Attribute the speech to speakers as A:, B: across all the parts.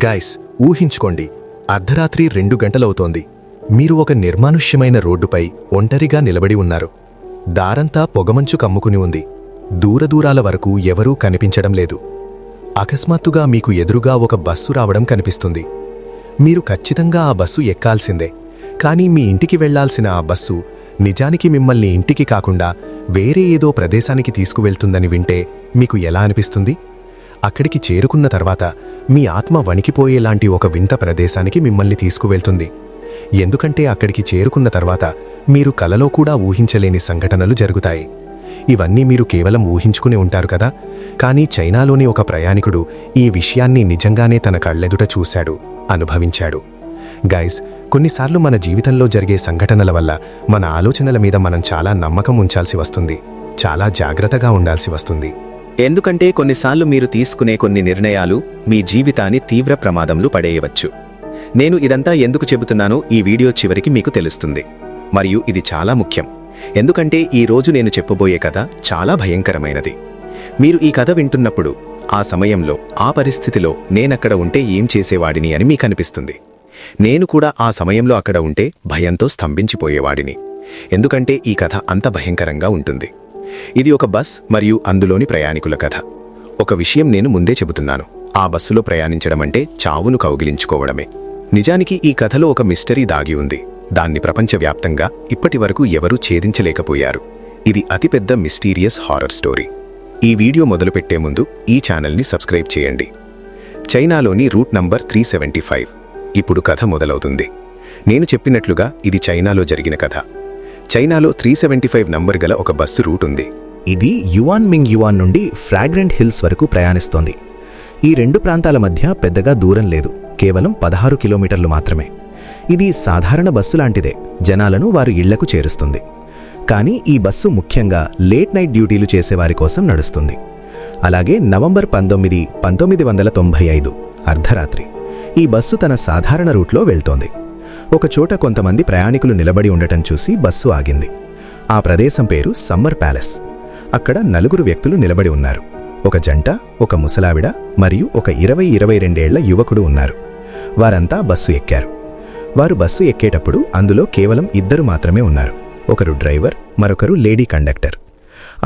A: Guys, ఊహించుకోండి, అర్ధరాత్రి 2 గంటలవుతోంది. మీరు ఒక నిర్మానుష్యమైన రోడ్డుపై ఒంటరిగా నిలబడి ఉన్నారు. దారంతా పొగమంచు కమ్ముకుని ఉంది. దూరదూరాల వరకు ఎవరూ కనిపించడం లేదు. అకస్మాత్తుగా మీకు ఎదురుగా ఒక బస్సు రావడం కనిపిస్తుంది. మీరు ఖచ్చితంగా ఆ బస్సు ఎక్కాల్సిందే. కానీ మీ ఇంటికి వెళ్లాల్సిన ఆ బస్సు నిజానికి మిమ్మల్ని ఇంటికి కాకుండా వేరే ఏదో ప్రదేశానికి తీసుకువెళ్తుందని వింటే మీకు ఎలా అనిపిస్తుంది? అక్కడికి చేరుకున్న తర్వాత మీ ఆత్మ వణికిపోయేలాంటి ఒక వింత ప్రదేశానికి మిమ్మల్ని తీసుకువెళ్తుంది. ఎందుకంటే అక్కడికి చేరుకున్న తర్వాత మీరు కలలో కూడా ఊహించలేని సంఘటనలు జరుగుతాయి. ఇవన్నీ మీరు కేవలం ఊహించుకుని ఉంటారు కదా. కానీ చైనాలోని ఒక ప్రయాణికుడు ఈ విషయాన్ని నిజంగానే తన కళ్ళెదుట చూశాడు, అనుభవించాడు. గైస్, కొన్నిసార్లు మన జీవితంలో జరిగే సంఘటనల వల్ల మన ఆలోచనల మీద మనం చాలా నమ్మకం ఉంచాల్సి వస్తుంది. చాలా జాగ్రత్తగా ఉండాల్సి వస్తుంది.
B: ఎందుకంటే కొన్నిసార్లు మీరు తీసుకునే కొన్ని నిర్ణయాలు మీ జీవితాన్ని తీవ్ర ప్రమాదంలో పడేయవచ్చు. నేను ఇదంతా ఎందుకు చెబుతున్నానో ఈ వీడియో చివరికి మీకు తెలుస్తుంది. మరియు ఇది చాలా ముఖ్యం. ఎందుకంటే ఈ రోజు నేను చెప్పబోయే కథ చాలా భయంకరమైనది. మీరు ఈ కథ వింటున్నప్పుడు ఆ సమయంలో ఆ పరిస్థితిలో నేనక్కడ ఉంటే ఏం చేసేవాడిని అని మీకు అనిపిస్తుంది. నేను కూడా ఆ సమయంలో అక్కడ ఉంటే భయంతో స్తంభించిపోయేవాడిని. ఎందుకంటే ఈ కథ అంత భయంకరంగా ఉంటుంది. ఇది ఒక బస్ మరియు అందులోని ప్రయాణికుల కథ. ఒక విషయం నేను ముందే చెబుతున్నాను, ఆ బస్సులో ప్రయాణించడం అంటే చావును కౌగిలించుకోవడమే. నిజానికి ఈ కథలో ఒక మిస్టరీ దాగి ఉంది. దాన్ని ప్రపంచవ్యాప్తంగా ఇప్పటివరకు ఎవరూ ఛేదించలేకపోయారు. ఇది అతిపెద్ద మిస్టీరియస్ హారర్ స్టోరీ. ఈ వీడియో మొదలుపెట్టే ముందు ఈ ఛానల్ని సబ్స్క్రైబ్ చేయండి. చైనాలోని రూట్ నంబర్ 375. ఇప్పుడు కథ మొదలవుతుంది. నేను చెప్పినట్లుగా ఇది చైనాలో జరిగిన కథ. చైనాలో 375 నంబర్ గల ఒక బస్సు రూట్ ఉంది.
C: ఇది యువాన్మింగ్ యువాన్ నుండి ఫ్రాగ్రెంట్ హిల్స్ వరకు ప్రయాణిస్తోంది. ఈ రెండు ప్రాంతాల మధ్య పెద్దగా దూరం లేదు, కేవలం 16 కిలోమీటర్లు మాత్రమే. ఇది సాధారణ బస్సు లాంటిదే, జనాలను వారి ఇళ్లకు చేరుస్తుంది. కానీ ఈ బస్సు ముఖ్యంగా లేట్ నైట్ డ్యూటీలు చేసేవారి కోసం నడుస్తుంది. అలాగే నవంబర్ 19, 1995 అర్ధరాత్రి ఈ బస్సు తన సాధారణ రూట్లో వెళ్తోంది. ఒకచోట కొంతమంది ప్రయాణికులు నిలబడి ఉండటం చూసి బస్సు ఆగింది. ఆ ప్రదేశం పేరు సమ్మర్ ప్యాలెస్. అక్కడ 4 వ్యక్తులు నిలబడి ఉన్నారు. ఒక జంట, ఒక ముసలావిడ మరియు ఒక 20-22 ఏళ్ల యువకుడు ఉన్నారు. వారంతా బస్సు ఎక్కారు. వారు బస్సు ఎక్కేటప్పుడు అందులో కేవలం 2 మాత్రమే ఉన్నారు. ఒకరు డ్రైవర్, మరొకరు లేడీ కండక్టర్.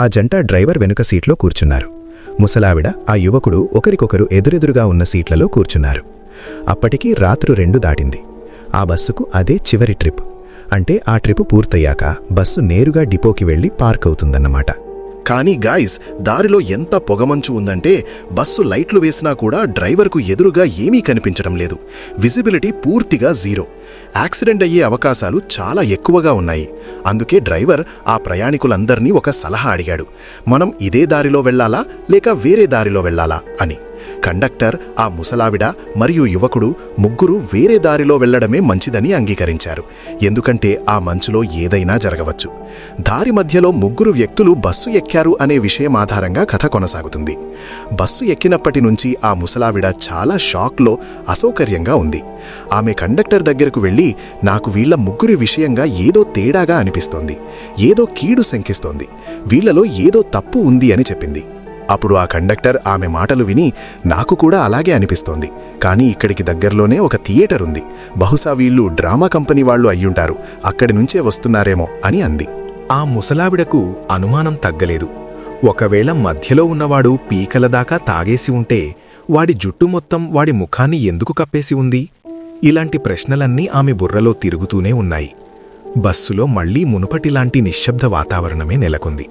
C: ఆ జంట డ్రైవర్ వెనుక సీట్లో కూర్చున్నారు. ముసలావిడ, ఆ యువకుడు ఒకరికొకరు ఎదురెదురుగా ఉన్న సీట్లలో కూర్చున్నారు. అప్పటికి రాత్రి 2 దాటింది. ఆ బస్సుకు అదే చివరి ట్రిప్. అంటే ఆ ట్రిప్ పూర్తయ్యాక బస్సు నేరుగా డిపోకి వెళ్లి పార్క్ అవుతుందన్నమాట.
D: కానీ గాయ్స్, దారిలో ఎంత పొగమంచు ఉందంటే బస్సు లైట్లు వేసినా కూడా డ్రైవర్కు ఎదురుగా ఏమీ కనిపించడం లేదు. విజిబిలిటీ పూర్తిగా జీరో. యాక్సిడెంట్ అయ్యే అవకాశాలు చాలా ఎక్కువగా ఉన్నాయి. అందుకే డ్రైవర్ ఆ ప్రయాణికులందర్నీ ఒక సలహా అడిగాడు. మనం ఇదే దారిలో వెళ్లాలా లేక వేరే దారిలో వెళ్లాలా అని. కండక్టర్, ఆ ముసలావిడ మరియు యువకుడు ముగ్గురు వేరే దారిలో వెళ్లడమే మంచిదని అంగీకరించారు. ఎందుకంటే ఆ మంచులో ఏదైనా జరగవచ్చు. దారి మధ్యలో 3 వ్యక్తులు బస్సు ఎక్కారు అనే విషయం ఆధారంగా కథ కొనసాగుతుంది. బస్సు ఎక్కినప్పటి నుంచి ఆ ముసలావిడ చాలా షాక్లో, అసౌకర్యంగా ఉంది. ఆమె కండక్టర్ దగ్గరకు వెళ్లి, నాకు వీళ్ల 3 విషయంగా ఏదో తేడాగా అనిపిస్తోంది, ఏదో కీడు శంకిస్తోంది, వీళ్లలో ఏదో తప్పు ఉంది అని చెప్పింది. అప్పుడు ఆ కండక్టర్ ఆమె మాటలు విని, నాకు కూడా అలాగే అనిపిస్తోంది, కానీ ఇక్కడికి దగ్గరలోనే ఒక థియేటర్ ఉంది, బహుశా వీళ్ళు డ్రామా కంపెనీ వాళ్ళు అయ్యుంటారు, అక్కడి నుంచే వస్తున్నారేమో అని అంది.
A: ఆ ముసలావిడకు అనుమానం తగ్గలేదు. ఒకవేళ మధ్యలో ఉన్నవాడు పీకల దాకా తాగేసి ఉంటే వాడి జుట్టు మొత్తం వాడి ముఖాన్ని ఎందుకు కప్పేసి ఉంది? ఇలాంటి ప్రశ్నలన్నీ ఆమె బుర్రలో తిరుగుతూనే ఉన్నాయి. బస్సులో మళ్లీ మునుపటిలాంటి నిశ్శబ్ద వాతావరణమే నెలకొంది.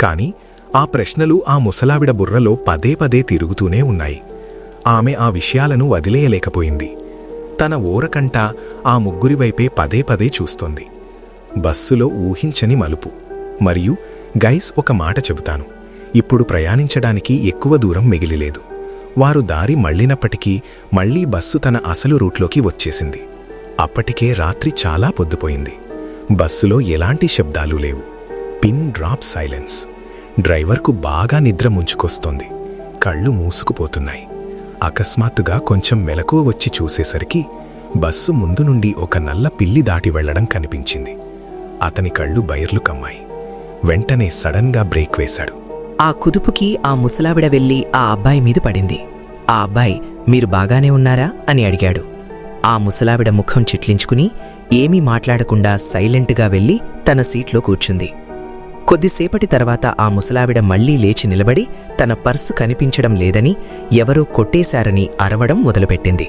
A: కాని ఆ ప్రశ్నలు ఆ ముసలావిడ బుర్రలో పదే పదే తిరుగుతూనే ఉన్నాయి. ఆమె ఆ విషయాలను వదిలేయలేకపోయింది. తన ఓరకంట ఆ 3 వైపే పదే పదే చూస్తోంది. బస్సులో ఊహించని మలుపు. మరియు గైస్, ఒక మాట చెబుతాను, ఇప్పుడు ప్రయాణించడానికి ఎక్కువ దూరం మిగిలిలేదు. వారు దారి మళ్లినప్పటికీ మళ్లీ బస్సు తన అసలు రూట్లోకి వచ్చేసింది. అప్పటికే రాత్రి చాలా పొద్దుపోయింది. బస్సులో ఎలాంటి శబ్దాలు లేవు. Pin drop silence. డ్రైవర్కు బాగా నిద్ర ముంచుకొస్తోంది. కళ్ళు మూసుకుపోతున్నాయి. అకస్మాత్తుగా కొంచెం మెలకువ వచ్చి చూసేసరికి బస్సు ముందు నుండి ఒక నల్ల పిల్లి దాటి వెళ్లడం కనిపించింది. అతని కళ్ళు బైర్లు కమ్మాయి. వెంటనే సడన్గా బ్రేక్ వేశాడు.
E: ఆ కుదుపుకి ఆ ముసలావిడ వెళ్లి ఆ అబ్బాయి మీద పడింది. ఆ అబ్బాయి మీరు బాగానే ఉన్నారా అని అడిగాడు. ఆ ముసలావిడ ముఖం చిట్లించుకుని ఏమీ మాట్లాడకుండా సైలెంట్గా వెళ్ళి తన సీట్లో కూర్చుంది. కొద్దిసేపటి తర్వాత ఆ ముసలావిడ మళ్లీ లేచి నిలబడి తన పర్సు కనిపించడం లేదని, ఎవరో కొట్టేశారని అరవడం మొదలుపెట్టింది.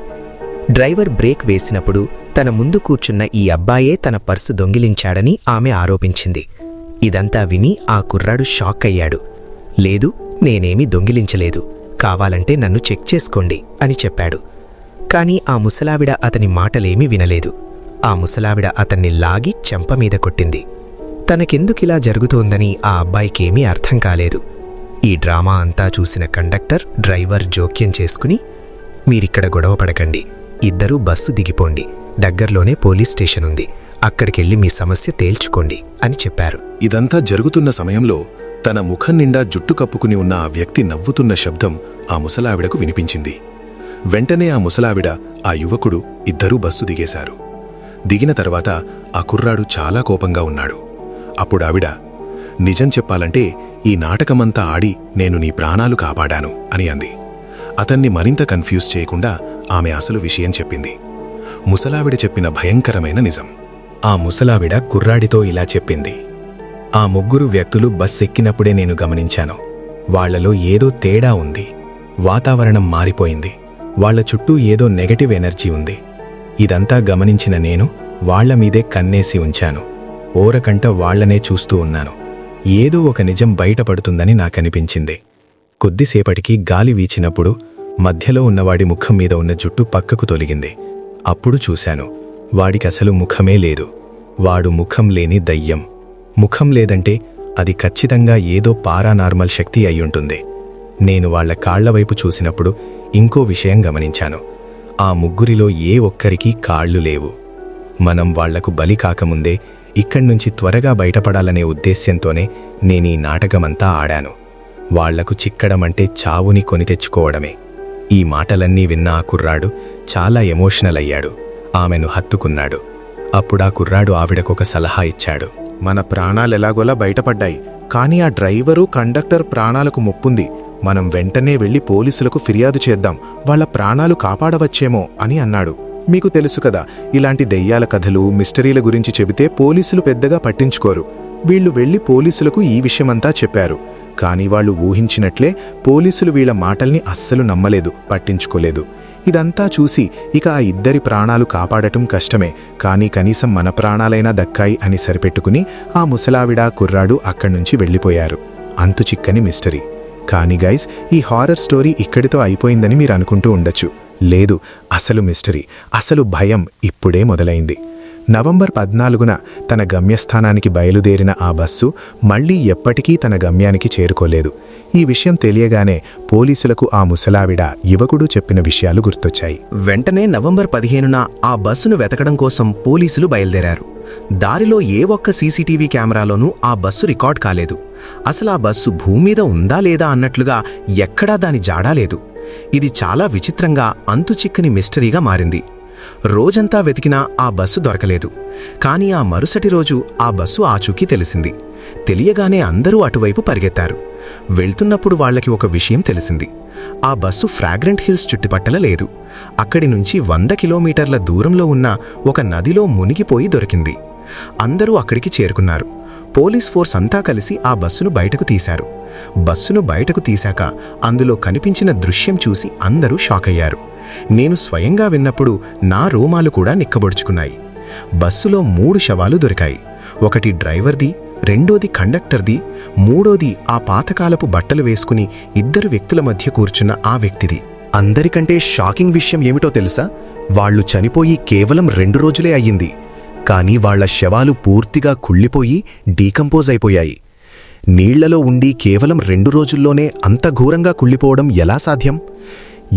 E: డ్రైవర్ బ్రేక్ వేసినప్పుడు తన ముందు కూర్చున్న ఈ అబ్బాయే తన పర్సు దొంగిలించాడని ఆమె ఆరోపించింది. ఇదంతా విని ఆ కుర్రాడు షాక్ అయ్యాడు. లేదు, నేనేమీ దొంగిలించలేదు, కావాలంటే నన్ను చెక్ చేసుకోండి అని చెప్పాడు. కాని ఆ ముసలావిడ అతని మాటలేమీ వినలేదు. ఆ ముసలావిడ అతన్ని లాగి చెంపమీద కొట్టింది. తనకెందుకిలా జరుగుతోందని ఆ అబ్బాయికేమీ అర్థం కాలేదు. ఈ డ్రామా అంతా చూసిన కండక్టర్, డ్రైవర్ జోక్యం చేసుకుని, మీరిక్కడ గొడవపడకండి, ఇద్దరూ బస్సు దిగిపోండి, దగ్గర్లోనే పోలీస్ స్టేషన్ ఉంది, అక్కడికెళ్ళి మీ సమస్య తేల్చుకోండి అని చెప్పారు.
D: ఇదంతా జరుగుతున్న సమయంలో తన ముఖం నిండా జుట్టు కప్పుకుని ఉన్న ఆ వ్యక్తి నవ్వుతున్న శబ్దం ఆ ముసలావిడకు వినిపించింది. వెంటనే ఆ ముసలావిడ, ఆ యువకుడు ఇద్దరూ బస్సు దిగేశారు. దిగిన తర్వాత ఆ కుర్రాడు చాలా కోపంగా ఉన్నాడు. అప్పుడు ఆవిడ, నిజం చెప్పాలంటే ఈ నాటకమంతా ఆడి నేను నీ ప్రాణాలు కాపాడాను అని అంది. అతన్ని మరింత కన్ఫ్యూజ్ చేయకుండా ఆమె అసలు విషయం చెప్పింది. ముసలావిడ చెప్పిన భయంకరమైన నిజం.
A: ఆ ముసలావిడ కుర్రాడితో ఇలా చెప్పింది. ఆ ముగ్గురు వ్యక్తులు బస్ ఎక్కినప్పుడే నేను గమనించాను. వాళ్లలో ఏదో తేడా ఉంది. వాతావరణం మారిపోయింది. వాళ్ల చుట్టూ ఏదో నెగటివ్ ఎనర్జీ ఉంది. ఇదంతా గమనించిన నేను వాళ్ల మీదే కన్నేసి ఉంచాను. ఓరకంట వాళ్లనే చూస్తూ ఉన్నాను. ఏదో ఒక నిజం బయటపడుతుందని నాకనిపించింది. కొద్దిసేపటికి గాలి వీచినప్పుడు మధ్యలో ఉన్నవాడి ముఖం మీద ఉన్న జుట్టు పక్కకు తొలగింది. అప్పుడు చూశాను, వాడికసలు ముఖమే లేదు. వాడు ముఖం లేని దయ్యం. ముఖం లేదంటే అది ఖచ్చితంగా ఏదో పారానార్మల్ శక్తి అయ్యుంటుంది. నేను వాళ్ల కాళ్లవైపు చూసినప్పుడు ఇంకో విషయం గమనించాను. ఆ ముగ్గురిలో ఏ ఒక్కరికీ కాళ్ళు లేవు. మనం వాళ్లకు బలి కాకముందే ఇక్కడ్నుంచి త్వరగా బయటపడాలనే ఉద్దేశ్యంతోనే నేనీ నాటకమంతా ఆడాను. వాళ్లకు చిక్కడమంటే చావుని కొని తెచ్చుకోవడమే. ఈ మాటలన్నీ విన్న ఆ కుర్రాడు చాలా ఎమోషనల్ అయ్యాడు. ఆమెను హత్తుకున్నాడు. అప్పుడా కుర్రాడు ఆవిడకొక సలహా ఇచ్చాడు.
D: మన ప్రాణాలెలాగోలా బయటపడ్డాయి, కానీ ఆ డ్రైవరు, కండక్టర్ ప్రాణాలకు ముప్పుంది. మనం వెంటనే వెళ్లి పోలీసులకు ఫిర్యాదు చేద్దాం, వాళ్ల ప్రాణాలు కాపాడవచ్చేమో అని అన్నాడు. మీకు తెలుసు కదా, ఇలాంటి దెయ్యాల కథలు, మిస్టరీల గురించి చెబితే పోలీసులు పెద్దగా పట్టించుకోరు. వీళ్లు వెళ్లి పోలీసులకు ఈ విషయమంతా చెప్పారు. కానీ వాళ్లు ఊహించినట్లే పోలీసులు వీళ్ల మాటల్ని అస్సలు నమ్మలేదు, పట్టించుకోలేదు. ఇదంతా చూసి ఇక ఆ ఇద్దరి ప్రాణాలు కాపాడటం కష్టమే, కానీ కనీసం మన ప్రాణాలైనా దక్కాయి అని సరిపెట్టుకుని ఆ ముసలావిడ, కుర్రాడు అక్కడ్నుంచి వెళ్ళిపోయారు. అంతుచిక్కని మిస్టరీ. కానీ గైస్, ఈ హారర్ స్టోరీ ఇక్కడితో అయిపోయిందని మీరు అనుకుంటూ ఉండొచ్చు. లేదు, అసలు మిస్టరీ, అసలు భయం ఇప్పుడే మొదలైంది. నవంబర్ 14న తన గమ్యస్థానానికి బయలుదేరిన ఆ బస్సు మళ్లీ ఎప్పటికీ తన గమ్యానికి చేరుకోలేదు. ఈ విషయం తెలియగానే పోలీసులకు ఆ ముసలావిడ, యువకుడు చెప్పిన విషయాలు గుర్తొచ్చాయి.
B: వెంటనే నవంబర్ 15న ఆ బస్సును వెతకడం కోసం పోలీసులు బయలుదేరారు. దారిలో ఏ ఒక్క సీసీటీవీ కెమెరాలోనూ ఆ బస్సు రికార్డ్ కాలేదు. అసలు ఆ బస్సు భూమి మీద ఉందా లేదా అన్నట్లుగా ఎక్కడా దాని జాడా లేదు. ఇది చాలా విచిత్రంగా, అంతుచిక్కని మిస్టరీగా మారింది. రోజంతా వెతికినా ఆ బస్సు దొరకలేదు. కానీ ఆ మరుసటి రోజు ఆ బస్సు ఆచూకీ తెలిసింది. తెలియగానే అందరూ అటువైపు పరిగెత్తారు. వెళ్తున్నప్పుడు వాళ్లకి ఒక విషయం తెలిసింది. ఆ బస్సు ఫ్రాగ్రెంట్ హిల్స్ చుట్టుపక్కల లేదు. అక్కడి నుంచి 100 కిలోమీటర్ల దూరంలో ఉన్న ఒక నదిలో మునిగిపోయి దొరికింది. అందరూ అక్కడికి చేరుకున్నారు. పోలీస్ ఫోర్స్ అంతా కలిసి ఆ బస్సును బయటకు తీశారు. బస్సును బయటకు తీశాక అందులో కనిపించిన దృశ్యం చూసి అందరూ షాక్ అయ్యారు. నేను స్వయంగా విన్నప్పుడు నా రోమాలు కూడా నిక్కబొడుచుకున్నాయి. బస్సులో 3 శవాలు దొరికాయి. ఒకటి డ్రైవర్ది, రెండోది కండక్టర్ది, మూడోది ఆ పాతకాలపు బట్టలు వేసుకుని 2 వ్యక్తుల మధ్య కూర్చున్న ఆ వ్యక్తిది.
C: అందరికంటే షాకింగ్ విషయం ఏమిటో తెలుసా? వాళ్లు చనిపోయి కేవలం 2 రోజులే అయ్యింది. కానీ వాళ్ల శవాలు పూర్తిగా కుళ్ళిపోయి డీకంపోజ్ అయిపోయాయి. నీళ్లలో ఉండి కేవలం 2 రోజుల్లోనే అంత ఘోరంగా కుళ్ళిపోవడం ఎలా సాధ్యం?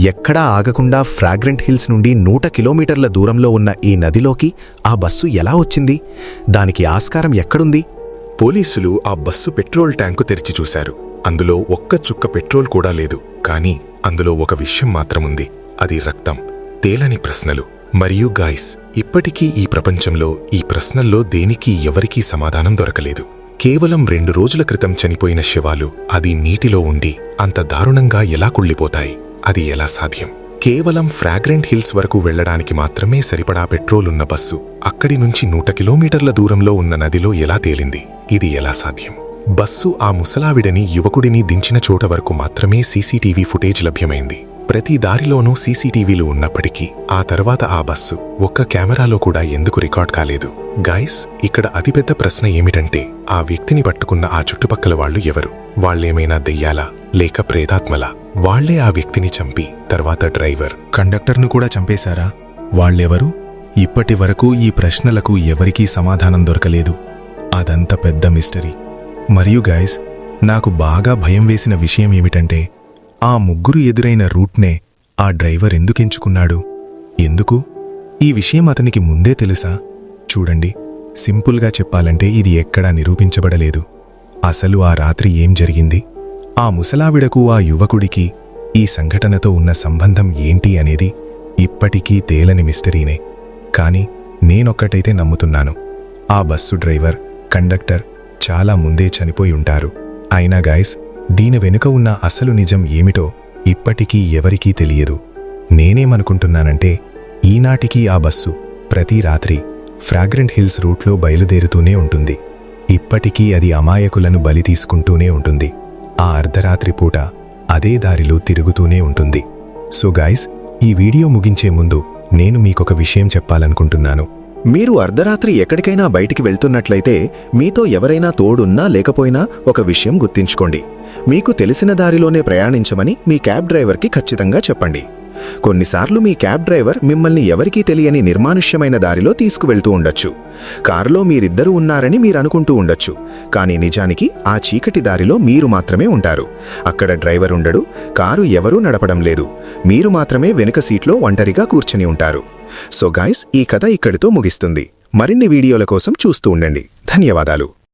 C: ఎక్కడా ఆగకుండా ఫ్రాగ్రెంట్ హిల్స్ నుండి 100 కిలోమీటర్ల దూరంలో ఉన్న ఈ నదిలోకి ఆ బస్సు ఎలా వచ్చింది? దానికి ఆస్కారం ఎక్కడుంది?
D: పోలీసులు ఆ బస్సు పెట్రోల్ ట్యాంకు తెరిచి చూశారు. అందులో ఒక్క చుక్క పెట్రోల్ కూడా లేదు. కానీ అందులో ఒక విషయం మాత్రముంది. అది రక్తం. తేలని ప్రశ్నలు. మరియు గాయ్స్, ఇప్పటికీ ఈ ప్రపంచంలో ఈ ప్రశ్నల్లో దేనికి ఎవరికీ సమాధానం దొరకలేదు. కేవలం 2 రోజుల క్రితం చనిపోయిన శవాలు అది నీటిలో ఉండి అంత దారుణంగా ఎలా కుళ్ళిపోతాయి? అది ఎలా సాధ్యం?
A: కేవలం ఫ్రాగ్రెంట్ హిల్స్ వరకు వెళ్లడానికి మాత్రమే సరిపడా పెట్రోల్ ఉన్న బస్సు అక్కడి నుంచి 100 కిలోమీటర్ల దూరంలో ఉన్న నదిలో ఎలా తేలింది? ఇది ఎలా సాధ్యం? బస్సు ఆ ముసలావిడని యువకుడిని దించిన చోట వరకు మాత్రమే సీసీటీవీ ఫుటేజ్ లభ్యమైంది. ప్రతి దారిలోనూ సీసీటీవీలు ఉన్నప్పటికీ ఆ తర్వాత ఆ బస్సు ఒక్క కెమెరాలో కూడా ఎందుకు రికార్డ్ కాలేదు? గైస్, ఇక్కడ అతిపెద్ద ప్రశ్న ఏమిటంటే ఆ వ్యక్తిని పట్టుకున్న ఆ చుట్టుపక్కల వాళ్ళు ఎవరు? వాళ్లేమైనా దెయ్యాలా లేక ప్రేతాత్మలా? వాళ్లే ఆ వ్యక్తిని చంపి తర్వాత డ్రైవర్, కండక్టర్ను కూడా చంపేశారా? వాళ్ళెవరు? ఇప్పటి వరకు ఈ ప్రశ్నలకు ఎవరికీ సమాధానం దొరకలేదు. అదంత పెద్ద మిస్టరీ. మరియు గైస్, నాకు బాగా భయం వేసిన విషయం ఏమిటంటే ఆ ముగ్గురు ఎదురైన రూట్నే ఆ డ్రైవర్ ఎందుకెంచుకున్నాడు? ఎందుకు? ఈ విషయం అతనికి ముందే తెలుసా? చూడండి, సింపుల్గా చెప్పాలంటే ఇది ఎక్కడా నిరూపించబడలేదు. అసలు ఆ రాత్రి ఏం జరిగింది? ఆ ముసలావిడకు ఆ యువకుడికి ఈ సంఘటనతో ఉన్న సంబంధం ఏంటి అనేది ఇప్పటికీ తేలని మిస్టరీనే. కాని నేనొక్కటైతే నమ్ముతున్నాను, ఆ బస్సు డ్రైవర్, కండక్టర్ చాలా ముందే చనిపోయి ఉంటారు. అయినా గైస్, దీని వెనుక ఉన్న అసలు నిజం ఏమిటో ఇప్పటికీ ఎవరికీ తెలియదు. నేనేమనుకుంటున్నానంటే ఈనాటికి ఆ బస్సు ప్రతి రాత్రి ఫ్రాగ్రెంట్ హిల్స్ రూట్లో బయలుదేరుతూనే ఉంటుంది. ఇప్పటికీ అది అమాయకులను బలి తీసుకుంటూనే ఉంటుంది. ఆ అర్ధరాత్రి పూట అదే దారిలో తిరుగుతూనే ఉంటుంది. సో గైస్, ఈ వీడియో ముగించే ముందు నేను మీకొక విషయం చెప్పాలనుకుంటున్నాను.
B: మీరు అర్ధరాత్రి ఎక్కడికైనా బయటికి వెళ్తున్నట్లయితే మీతో ఎవరైనా తోడున్నా లేకపోయినా ఒక విషయం గుర్తుంచుకోండి. మీకు తెలిసిన దారిలోనే ప్రయాణించమని మీ క్యాబ్ డ్రైవర్కి ఖచ్చితంగా చెప్పండి. కొన్నిసార్లు మీ క్యాబ్ డ్రైవర్ మిమ్మల్ని ఎవరికీ తెలియని నిర్మానుష్యమైన దారిలో తీసుకువెళ్తూ ఉండొచ్చు. కారులో మీరిద్దరూ ఉన్నారని మీరనుకుంటూ ఉండొచ్చు, కానీ నిజానికి ఆ చీకటి దారిలో మీరు మాత్రమే ఉంటారు. అక్కడ డ్రైవర్ ఉండడు, కారు ఎవరూ నడపడం లేదు, మీరు మాత్రమే వెనుక సీట్లో ఒంటరిగా కూర్చొని ఉంటారు. సో గాయ్స్, ఈ కథ ఇక్కడితో ముగిస్తుంది. మరిన్ని వీడియోల కోసం చూస్తూ ఉండండి. ధన్యవాదాలు.